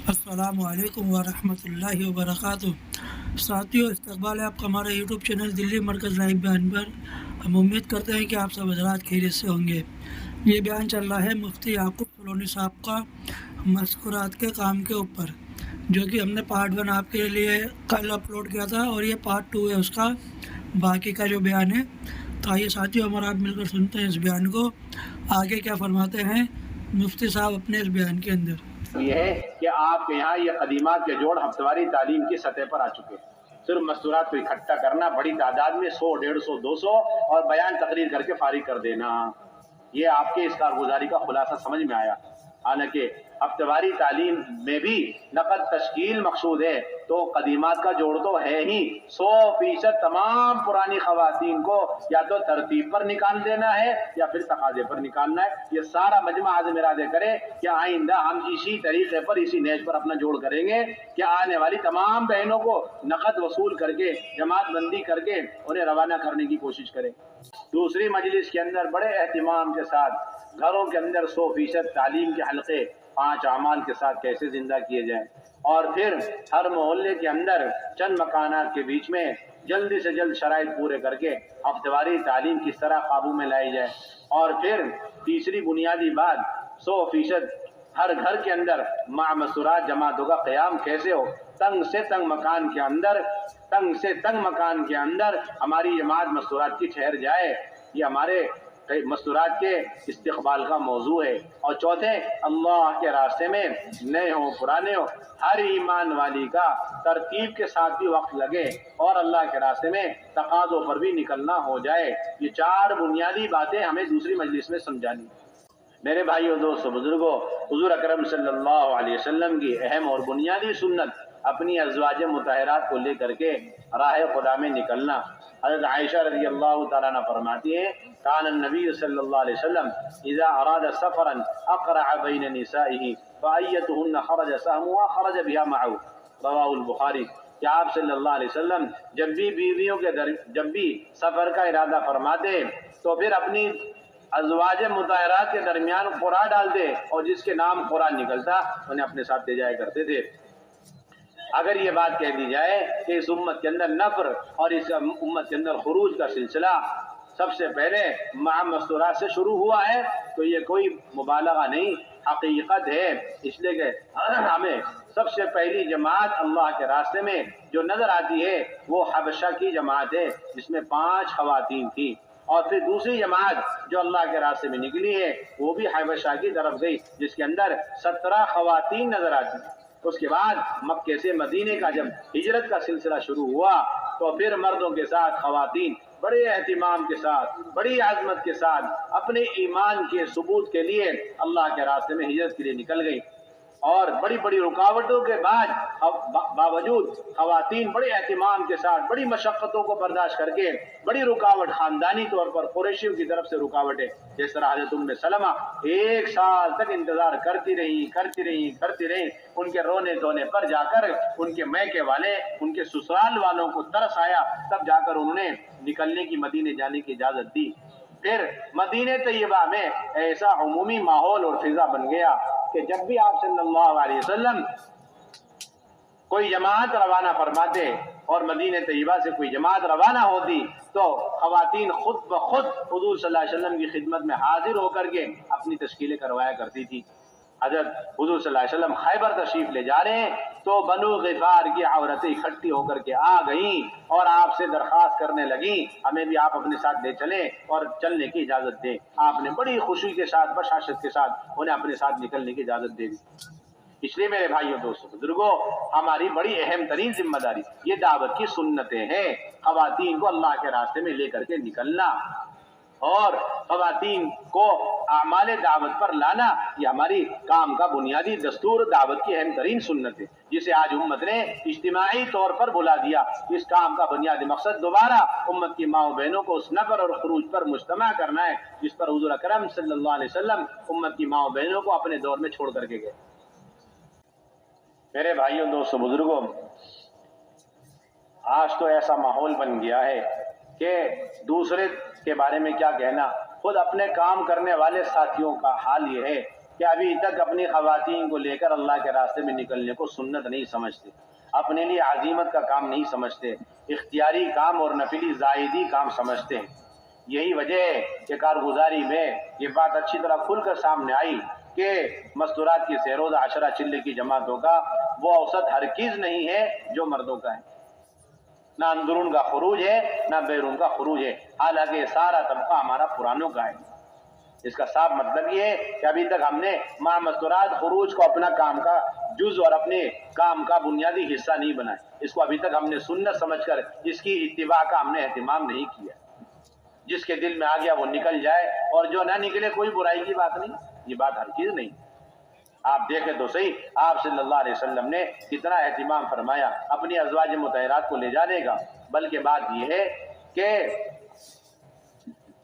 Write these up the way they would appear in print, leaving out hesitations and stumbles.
السلام علیکم ورحمۃ اللہ وبرکاتہ۔ ساتھیو، استقبال ہے آپ کا ہمارے یوٹیوب چینل دلی مرکز لائیو بیان پر۔ ہم امید کرتے ہیں کہ آپ سب حضرات خیریت سے ہوں گے۔ یہ بیان چل رہا ہے مفتی یعقوب سلونی صاحب کا مذکورات کے کام کے اوپر، جو کہ ہم نے پارٹ 1 آپ کے لیے کل اپلوڈ کیا تھا، اور یہ پارٹ 2 ہے اس کا، باقی کا جو بیان ہے۔ تو آئیے ساتھیو ہمارا آپ مل کر سنتے ہیں اس بیان کو، آگے کیا فرماتے ہیں مفتی صاحب اپنے اس بیان کے اندر۔ یہ ہے کہ آپ کے یہاں یہ قدیمات کے جوڑ ہفتواری تعلیم کی سطح پر آ چکے ہیں۔ صرف مستورات کو اکٹھا کرنا، بڑی تعداد میں 100 150 200 اور بیان تقریر کر کے فارغ کر دینا، یہ آپ کے اس کارگزاری کا خلاصہ سمجھ میں آیا۔ حالانکہ ہفتواری تعلیم میں بھی نقد تشکیل مقصود ہے، تو قدیمات کا جوڑ تو ہے ہی۔ 100% تمام پرانی خواتین کو یا تو ترتیب پر نکال دینا ہے یا پھر تقاضے پر نکالنا ہے۔ یہ سارا مجمع عزم ارادے کرے کہ آئندہ ہم اسی طریقے پر، اسی نیز پر اپنا جوڑ کریں گے کہ آنے والی تمام بہنوں کو نقد وصول کر کے، جماعت بندی کر کے انہیں روانہ کرنے کی کوشش کریں۔ دوسری مجلس کے اندر بڑے اہتمام کے ساتھ گھروں کے اندر 100% تعلیم کے حلقے 5 اعمال کے ساتھ کیسے زندہ کیے جائیں، اور پھر ہر محلے کے اندر چند مکانات کے بیچ میں جلدی سے جلد شرائط پورے کر کے ہفتواری تعلیم کس طرح قابو میں لائی جائے۔ اور پھر تیسری بنیادی بات، 100% ہر گھر کے اندر مع مستورات جماعتوں کا قیام کیسے ہو۔ تنگ سے تنگ مکان کے اندر ہماری جماعت مستورات کی ٹھہر جائے، یہ ہمارے مستورات کے استقبال کا موضوع ہے۔ اور چوتھے، اللہ کے راستے میں نئے ہوں پرانے ہوں، ہر ایمان والی کا ترتیب کے ساتھ بھی وقت لگے اور اللہ کے راستے میں تقاضوں پر بھی نکلنا ہو جائے۔ یہ 4 بنیادی باتیں ہمیں دوسری مجلس میں سمجھانی۔ میرے بھائیو، دوستو، بزرگوں، حضور اکرم صلی اللہ علیہ وسلم کی اہم اور بنیادی سنت اپنی ازواج مطہرات کو لے کر کے راہ خدا میں نکلنا۔ حضرت عائشہ رضی اللہ تعالیٰ عنہ فرماتی ہیں، کان النبی صلی اللہ علیہ وسلم اذا اراد سفرا اقرع بین نسائه فایتهن خرج سهمها خرج بها معه، رواہ البخاری۔ کہ آپ صلی اللہ علیہ وسلم جب بھی بیویوں کے جب بھی سفر کا ارادہ فرماتے تو پھر اپنی ازواج مطہرات کے درمیان قرعہ ڈالتے، اور جس کے نام قرعہ نکلتا انہیں اپنے ساتھ لے جایا کرتے تھے۔ اگر یہ بات کہہ دی جائے کہ اس امت کے اندر نفر اور اس امت کے اندر خروج کا سلسلہ سب سے پہلے مع مستورات سے شروع ہوا ہے، تو یہ کوئی مبالغہ نہیں، حقیقت ہے۔ اس لیے کہ ہمیں سب سے پہلی جماعت اللہ کے راستے میں جو نظر آتی ہے وہ حبشہ کی جماعت ہے، جس میں 5 خواتین تھیں، اور پھر دوسری جماعت جو اللہ کے راستے میں نکلی ہے وہ بھی حبشہ کی طرف گئی، جس کے اندر 17 خواتین نظر آتی ہیں۔ اس کے بعد مکے سے مدینے کا جب ہجرت کا سلسلہ شروع ہوا تو پھر مردوں کے ساتھ خواتین بڑے اہتمام کے ساتھ، بڑی عظمت کے ساتھ اپنے ایمان کے ثبوت کے لیے اللہ کے راستے میں ہجرت کے لیے نکل گئی، اور بڑی بڑی رکاوٹوں کے باوجود خواتین بڑے اہتمام کے ساتھ بڑی مشقتوں کو برداشت کر کے، بڑی رکاوٹ خاندانی طور پر قریشیوں کی طرف سے رکاوٹیں، جس طرح حضرت ام سلمہ 1 سال تک انتظار کرتی رہی، ان کے رونے دھونے پر جا کر ان کے میکے والے، ان کے سسرال والوں کو ترس آیا، تب جا کر انہوں نے نکلنے کی، مدینے جانے کی اجازت دی۔ پھر مدینہ طیبہ میں ایسا عمومی ماحول اور فضا بن گیا کہ جب بھی آپ صلی اللہ علیہ وسلم کوئی جماعت روانہ فرماتے اور مدینہ طیبہ سے کوئی جماعت روانہ ہوتی تو خواتین خود بخود حضور صلی اللہ علیہ وسلم کی خدمت میں حاضر ہو کر کے اپنی تشکیلیں کروایا کرتی تھی۔ حضرت حضور صلی اللہ علیہ وسلم خیبر تشریف لے جا رہے ہیں تو بنو غفار کی عورتیں اکٹھی ہو کر کے آ گئیں اور آپ سے درخواست کرنے لگیں، ہمیں بھی آپ اپنے ساتھ لے چلیں اور چلنے کی اجازت دیں۔ آپ نے بڑی خوشی کے ساتھ، بشاشت کے ساتھ انہیں اپنے ساتھ نکلنے کی اجازت دے دی۔ اس لیے میرے بھائیوں، دوستوں، بزرگوں، ہماری بڑی اہم ترین ذمہ داری یہ دعوت کی سنتیں ہیں، خواتین کو اللہ کے راستے میں لے کر کے نکلنا اور خواتین کو اعمال دعوت پر لانا، یہ ہماری کام کا بنیادی دستور، دعوت کی اہم ترین سنت ہے، جسے آج امت نے اجتماعی طور پر بلا دیا۔ اس کام کا بنیادی مقصد دوبارہ امت کی ماں بہنوں کو اس نفر اور خروج پر مجتمع کرنا ہے جس پر حضور اکرم صلی اللہ علیہ وسلم امت کی ماں بہنوں کو اپنے دور میں چھوڑ کر کے گئے۔ میرے بھائیوں، دوستوں، بزرگوں، آج تو ایسا ماحول بن گیا ہے کہ دوسرے کے بارے میں کیا کہنا، خود اپنے کام کرنے والے ساتھیوں کا حال یہ ہے کہ ابھی تک اپنی خواتین کو لے کر اللہ کے راستے میں نکلنے کو سنت نہیں سمجھتے، اپنے لیے عزیمت کا کام نہیں سمجھتے، اختیاری کام اور نفلی زائدی کام سمجھتے ہیں۔ یہی وجہ ہے کہ کارگزاری میں یہ بات اچھی طرح کھل کر سامنے آئی کہ مستورات کی سہروزہ عشرہ چلے کی جماعتوں کا وہ اوسط ہرگز نہیں ہے جو مردوں کا ہے، نہ اندرون کا خروج ہے نہ بیرون کا خروج ہے، حالانکہ یہ سارا طبقہ ہمارا پرانوں کا ہے۔ اس کا صاف مطلب یہ ہے کہ ابھی تک ہم نے مع مستورات خروج کو اپنا کام کا جز اور اپنے کام کا بنیادی حصہ نہیں بنایا، اس کو ابھی تک ہم نے سنت سمجھ کر اس کی اتباع کا ہم نے اہتمام نہیں کیا۔ جس کے دل میں آ گیا وہ نکل جائے، اور جو نہ نکلے کوئی برائی کی بات نہیں، یہ بات ہر چیز نہیں۔ آپ دیکھیں تو صحیح، آپ صلی اللہ علیہ وسلم نے کتنا اہتمام فرمایا اپنی ازواج مطہرات کو لے جانے کا، بلکہ بات یہ ہے کہ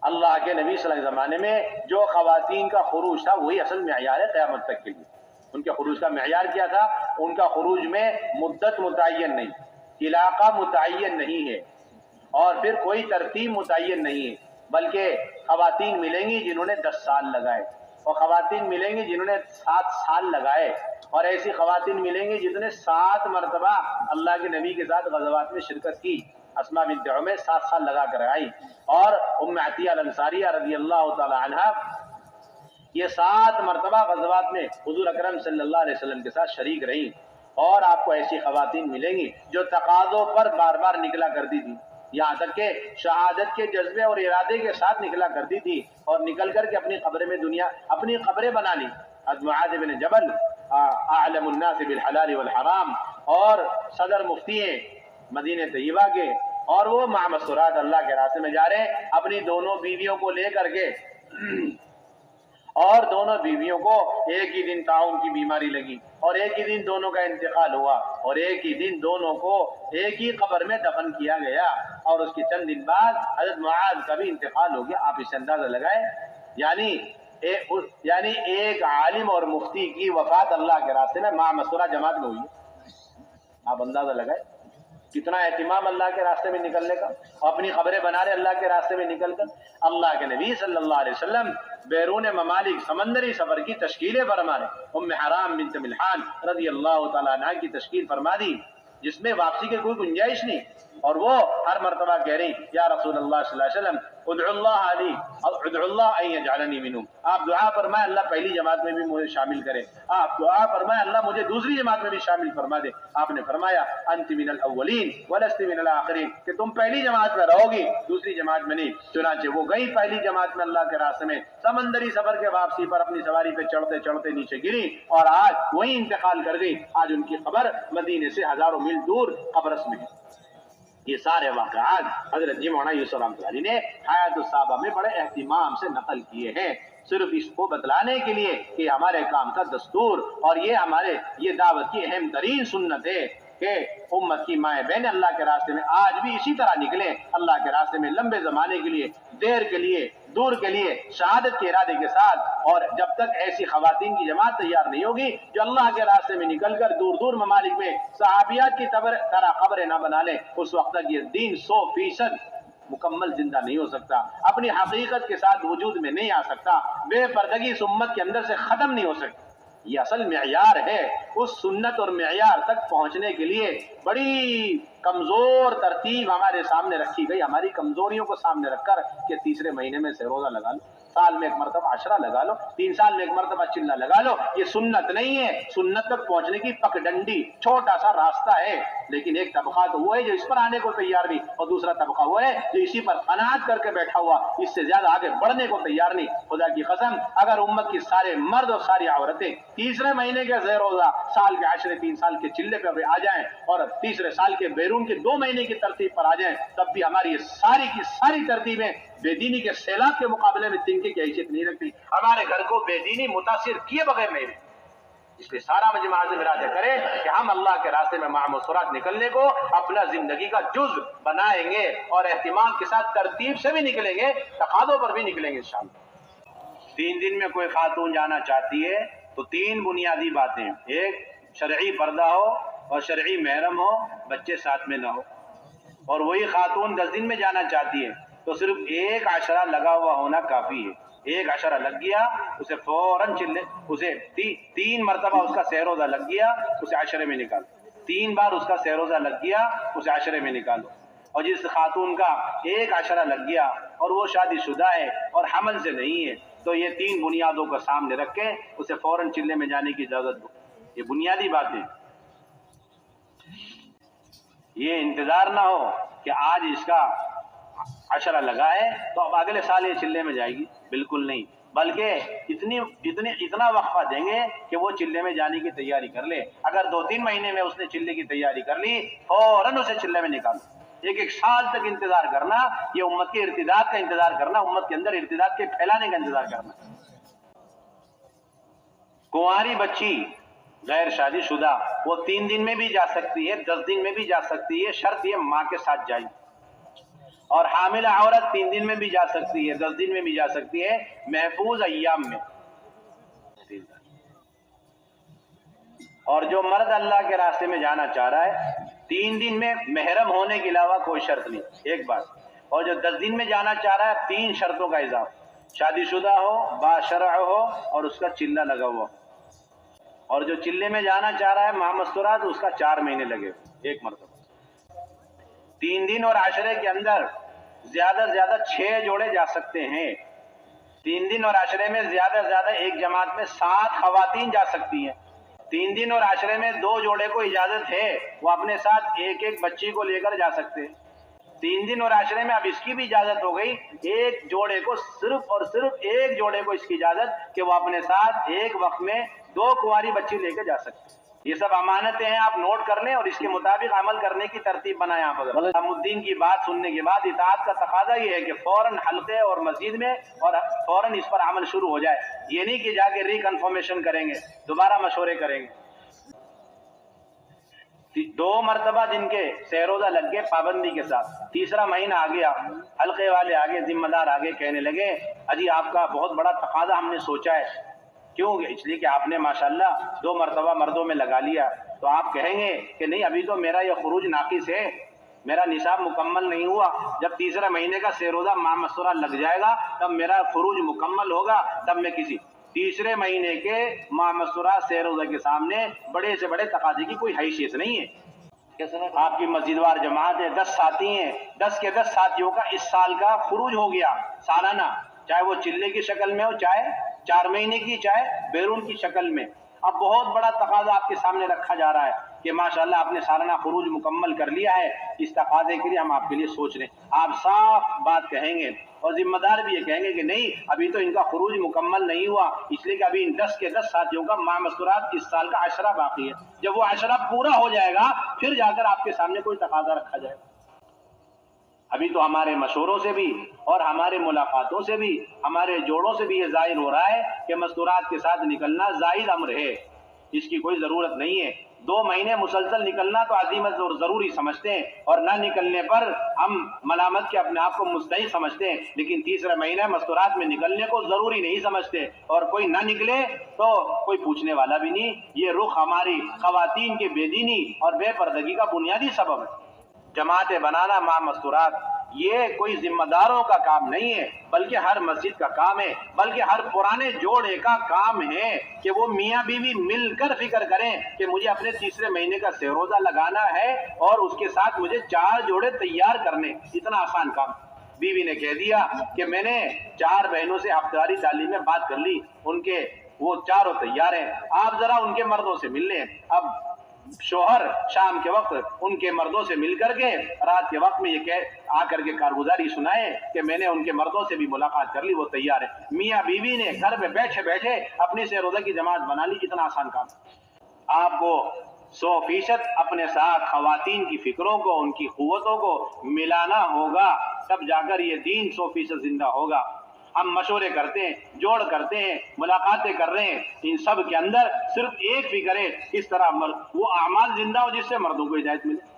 اللہ کے نبی صلی اللہ علیہ وسلم زمانے میں جو خواتین کا خروج تھا وہی اصل معیار ہے قیامت تک کے لیے۔ ان کے خروج کا معیار کیا تھا؟ ان کا خروج میں مدت متعین نہیں، علاقہ متعین نہیں ہے، اور پھر کوئی ترتیب متعین نہیں ہے، بلکہ خواتین ملیں گی جنہوں نے 10 سال لگائے، اور خواتین ملیں گی جنہوں نے 7 سال لگائے، اور ایسی خواتین ملیں گی جنہوں نے 7 مرتبہ اللہ کے نبی کے ساتھ غزوات میں شرکت کی۔ اسماء بنت عمیس 7 سال لگا کر آئی، اور ام عطیہ الانصاریہ رضی اللہ تعالی عنہا یہ 7 مرتبہ غزوات میں حضور اکرم صلی اللہ علیہ وسلم کے ساتھ شریک رہی۔ اور آپ کو ایسی خواتین ملیں گی جو تقاضوں پر بار بار نکلا کرتی تھی، یہاں تک کہ شہادت کے جذبے اور ارادے کے ساتھ نکلا کرتی تھی، اور نکل کر کے اپنی قبر میں اپنی قبریں بنا لی۔ حضرت معاذ بن جبل اعلم الناس بالحلال والحرام، اور صدر مفتی ہیں مدینہ طیبہ کے، اور وہ مع مستورات اللہ کے راستے میں جا رہے ہیں اپنی دونوں بیویوں کو لے کر کے، اور دونوں بیویوں کو ایک ہی دن طاعون کی بیماری لگی، اور ایک ہی دن دونوں کا انتقال ہوا، اور ایک ہی دن دونوں کو ایک ہی قبر میں دفن کیا گیا، اور اس کے چند دن بعد حضرت معاذ کا بھی انتقال ہو گیا۔ آپ اس اندازہ لگائیں، یعنی ایک عالم اور مفتی کی وفات اللہ کے راستے میں مع مستورہ جماعت میں ہوئی ہے۔ آپ اندازہ لگائیں کتنا اہتمام اللہ کے راستے میں نکلنے کا، اپنی خبریں بنا رہے اللہ کے راستے میں نکل کر۔ اللہ کے نبی صلی اللہ علیہ وسلم بیرون ممالک سمندری سفر کی تشکیلیں فرما رہے، ام حرام بنت ملحان رضی اللہ تعالیٰ عنہ کی تشکیل فرما دی، جس میں واپسی کی کوئی گنجائش نہیں، اور وہ ہر مرتبہ کہہ رہی یا رسول اللہ صلی اللہ علیہ وسلم ادعو اللہ علی ادعو اللہ ان یجعلنی منہم، آپ دعا فرمائے اللہ پہلی جماعت میں بھی مجھے شامل کرے، آپ دعا فرمائے اللہ مجھے دوسری جماعت میں بھی شامل فرما دے۔ آپ نے فرمایا انت من الاولین ولست من الاخرین، کہ تم پہلی جماعت میں رہو گی دوسری جماعت میں نہیں۔ چنانچہ وہ گئی پہلی جماعت میں اللہ کے راستے میں، سمندری سفر کے واپسی پر اپنی سواری پہ چڑھتے چڑھتے نیچے گری، اور آج وہی انتقال کر گئی۔ آج ان کی قبر مدینے سے ہزاروں میل دور قبرص میں ہے۔ یہ سارے واقعات حضرت جی مولانا یوسف رحمۃ اللہ علیہ نے حیات الصحابہ میں بڑے اہتمام سے نقل کیے ہیں، صرف اس کو بتلانے کے لیے کہ ہمارے کام کا دستور، اور یہ دعوت کی اہم ترین سنت ہے کہ امت کی مائیں بہن اللہ کے راستے میں آج بھی اسی طرح نکلیں، اللہ کے راستے میں لمبے زمانے کے لیے، دیر کے لیے، دور کے لیے، شہادت کے ارادے کے ساتھ۔ اور جب تک ایسی خواتین کی جماعت تیار نہیں ہوگی جو اللہ کے راستے میں نکل کر دور دور ممالک میں صحابیات کی طرح قبریں نہ بنا لیں، اس وقت تک یہ دین 100% مکمل زندہ نہیں ہو سکتا، اپنی حقیقت کے ساتھ وجود میں نہیں آ سکتا، بے پردگی اس امت کے اندر سے ختم نہیں ہو سکتی۔ یہ اصل معیار ہے۔ اس سنت اور معیار تک پہنچنے کے لیے بڑی کمزور ترتیب ہمارے سامنے رکھی گئی، ہماری کمزوریوں کو سامنے رکھ کر کہ تیسرے مہینے میں سے روزہ لگا لو، سال میں ایک مرتبہ عشرہ لگا لو، 3 سال میں ایک مرتبہ چلہ لگا لو، یہ سنت نہیں ہے۔ سنت تک پہنچنے کی پگڈنڈی چھوٹا سا راستہ ہے، لیکن ایک طبقہ تو وہ ہے جو اس پر آنے کو تیار نہیں، اور دوسرا طبقہ وہ ہے جو اسی پر قناعت کر کے بیٹھا ہوا، اس سے زیادہ آگے بڑھنے کو تیار نہیں۔ خدا کی قسم اگر امت کی سارے مرد اور ساری عورتیں تیسرے مہینے کے زیر روزہ، سال کے عشرے 3 سال کے چلے پہ آ جائیں، اور تیسرے سال کے بیرون کے 2 مہینے کی ترتیب پر آ جائیں، تب بھی ہماری یہ ساری کی ساری ترتیبیں بے دینی کے سیلاب کے مقابلے میں تنکے کی حیثیت نہیں رکھتی۔ ہمارے گھر کو بے دینی متاثر کیے بغیر نہیں رہتی۔ اس لیے سارا مجمع عزم ارادہ کرے کہ ہم اللہ کے راستے میں مع مستورات نکلنے کو اپنا زندگی کا جز بنائیں گے، اور اہتمام کے ساتھ ترتیب سے بھی نکلیں گے، تقاضوں پر بھی نکلیں گے انشاءاللہ۔ 3 دن میں کوئی خاتون جانا چاہتی ہے تو 3 بنیادی باتیں، ایک شرعی پردہ ہو، اور شرعی محرم ہو، بچے ساتھ میں نہ ہو۔ اور وہی خاتون 10 دن میں جانا چاہتی ہے تو صرف ایک عشرہ لگا ہوا ہونا کافی ہے۔ ایک عشرہ لگ گیا اسے فوراً چلے، اسے 3 مرتبہ اس کا سہ روزہ لگ گیا اسے عشرے میں نکالو، 3 بار اس کا سہ روزہ لگ گیا اسے عشرے میں نکالو۔ اور جس خاتون کا ایک عشرہ لگ گیا اور وہ شادی شدہ ہے اور حمل سے نہیں ہے تو یہ 3 بنیادوں کو سامنے رکھ کے اسے فوراً چلے میں جانے کی اجازت دو۔ یہ بنیادی باتیں، یہ انتظار نہ ہو کہ آج اس کا عشرہ لگا ہے تو اب اگلے سال یہ چلے میں جائے گی، بالکل نہیں، بلکہ اتنا وقفہ دیں گے کہ وہ چلے میں جانے کی تیاری کر لے۔ اگر 2-3 مہینے میں اس نے چلے کی تیاری کر لی فوراً اسے چلے میں نکالو۔ 1 سال تک انتظار کرنا یہ امت کے ارتداد کا انتظار کرنا، امت کے اندر ارتداد کے پھیلانے کا انتظار کرنا۔ کنواری بچی غیر شادی شدہ وہ 3 دن میں بھی جا سکتی ہے، 10 دن میں بھی جا سکتی ہے، شرط یہ ماں کے ساتھ جائے۔ اور حاملہ عورت 3 دن میں بھی جا سکتی ہے، 10 دن میں بھی جا سکتی ہے، محفوظ ایام میں۔ اور جو مرد اللہ کے راستے میں جانا چاہ رہا ہے 3 دن میں محرم ہونے کے علاوہ کوئی شرط نہیں، ایک بات۔ اور جو 10 دن میں جانا چاہ رہا ہے 3 شرطوں کا اضافہ، شادی شدہ ہو، باشرع ہو اور اس کا چلہ لگا ہوا ہو۔ اور جو چلے میں جانا چاہ رہا ہے ماہ مستورات اس کا 4 مہینے لگے، ایک مرتبہ۔ 3 دن اور عشرے کے اندر زیادہ سے زیادہ 6 جوڑے جا سکتے ہیں۔ 3 دن اور عشرے میں زیادہ سے زیادہ ایک جماعت میں 7 خواتین جا سکتی ہیں۔ 3 دن اور عشرے میں 2 جوڑے کو اجازت ہے وہ اپنے ساتھ ایک بچی کو لے کر جا سکتے ہیں۔ 3 دن اور عشرے میں اب اس کی بھی اجازت ہو گئی، ایک جوڑے کو صرف اور صرف ایک جوڑے کو اس کی اجازت کہ وہ اپنے ساتھ ایک وقت میں 2 کنواری بچی لے کے جا سکتے ہیں۔ یہ سب امانتیں ہیں، آپ نوٹ کر لیں اور اس کے مطابق عمل کرنے کی ترتیب بنائیں۔ آپ نظام الدین کی بات سننے کے بعد اطاعت کا تقاضا یہ ہے کہ فوراً حلقے اور مسجد میں اور فوراً اس پر عمل شروع ہو جائے، یہ نہیں کہ جا کے ریکنفرمیشن کریں گے، دوبارہ مشورے کریں گے۔ 2 مرتبہ جن کے سہ روزہ لگ گئے پابندی کے ساتھ، تیسرا مہینہ آ گیا، حلقے والے آگے، ذمہ دار آگے کہنے لگے اجی آپ کا بہت بڑا تقاضا ہم نے سوچا ہے۔ کیوں؟ اس لیے کہ آپ نے ماشاءاللہ 2 مرتبہ مردوں میں لگا لیا، تو آپ کہیں گے کہ نہیں ابھی تو میرا یہ خروج ناقص ہے، میرا نصاب مکمل نہیں ہوا، جب تیسرے مہینے کا سہ روزہ ماہ مستورہ لگ جائے گا تب میرا خروج مکمل ہوگا، تب میں کسی تیسرے مہینے کے ماہ مستورہ سہ روزہ کے سامنے بڑے سے بڑے تقاضے کی کوئی حیثیت نہیں ہے۔ آپ کی مسجد وار جماعت ہے، 10 ساتھی ہیں، 10 کے 10 ساتھیوں کا اس سال کا خروج ہو گیا سالانہ، چاہے وہ چلے کی شکل میں ہو، چاہے 4 مہینے کی، چاہے بیرون کی شکل میں۔ اب بہت بڑا تقاضا آپ کے سامنے رکھا جا رہا ہے کہ ماشاءاللہ آپ نے سالانہ خروج مکمل کر لیا ہے، اس تقاضے کے لیے ہم آپ کے لیے سوچ رہے ہیں۔ آپ صاف بات کہیں گے اور ذمہ دار بھی یہ کہیں گے کہ نہیں ابھی تو ان کا خروج مکمل نہیں ہوا، اس لیے کہ ابھی ان 10 کے 10 ساتھیوں کا ماہ مستورات اس سال کا عشرہ باقی ہے، جب وہ عشرہ پورا ہو جائے گا پھر جا کر آپ کے سامنے کوئی تقاضا رکھا جائے گا۔ ابھی تو ہمارے مشوروں سے بھی اور ہمارے ملاقاتوں سے بھی ہمارے جوڑوں سے بھی یہ ظاہر ہو رہا ہے کہ مستورات کے ساتھ نکلنا زائد امر ہے، اس کی کوئی ضرورت نہیں ہے۔ 2 مہینے مسلسل نکلنا تو عظیمت اور ضروری سمجھتے ہیں اور نہ نکلنے پر ہم ملامت کے اپنے آپ کو مستحق سمجھتے ہیں، لیکن تیسرا مہینہ مستورات میں نکلنے کو ضروری نہیں سمجھتے، اور کوئی نہ نکلے تو کوئی پوچھنے والا بھی نہیں۔ یہ رخ ہماری خواتین کے بے دینی اور بے پردگی کا بنیادی سبب ہے۔ جماعتیں بنانا ماہ مستورات یہ کوئی ذمہ داروں کا کام نہیں ہے، بلکہ ہر مسجد کا کام ہے، بلکہ ہر پرانے جوڑے کا کام ہے کہ وہ میاں بیوی مل کر فکر کریں کہ مجھے اپنے تیسرے مہینے کا سہ روزہ لگانا ہے اور اس کے ساتھ مجھے 4 جوڑے تیار کرنے، اتنا آسان کام۔ بیوی نے کہہ دیا کہ میں نے 4 بہنوں سے ہفتواری تعلیم میں بات کر لی، ان کے وہ 4 تیار ہیں، آپ ذرا ان کے مردوں سے مل لیں۔ اب شوہر شام کے وقت ان کے مردوں سے مل کر کے رات کے وقت میں یہ آ کر کے کارگزاری سنائے کہ میں نے ان کے مردوں سے بھی ملاقات کر لی، وہ تیار ہے۔ میاں بیوی نے گھر پہ بیٹھے بیٹھے اپنی سہ روزہ کی جماعت بنا لی، اتنا آسان کام۔ آپ کو 100% اپنے ساتھ خواتین کی فکروں کو، ان کی قوتوں کو ملانا ہوگا، تب جا کر یہ دین 100% زندہ ہوگا۔ ہم مشورے کرتے ہیں، جوڑ کرتے ہیں، ملاقاتیں کر رہے ہیں، ان سب کے اندر صرف ایک فکر ہے، اس طرح وہ اعمال زندہ ہو جس سے مردوں کو ہدایت ملے۔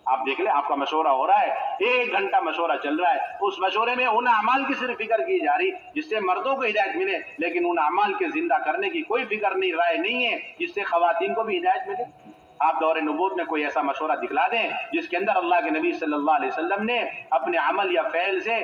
آپ دیکھ لیں، آپ کا مشورہ ہو رہا ہے، 1 گھنٹہ مشورہ چل رہا ہے، اس مشورے میں ان اعمال کی صرف فکر کی جا رہی جس سے مردوں کو ہدایت ملے، لیکن ان اعمال کے زندہ کرنے کی کوئی فکر نہیں، رائے نہیں ہے جس سے خواتین کو بھی ہدایت ملے۔ آپ دور نبوت میں کوئی ایسا مشورہ دکھلا دیں جس کے اندر اللہ کے نبی صلی اللہ علیہ وسلم نے اپنے عمل یا فعل سے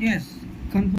Yes.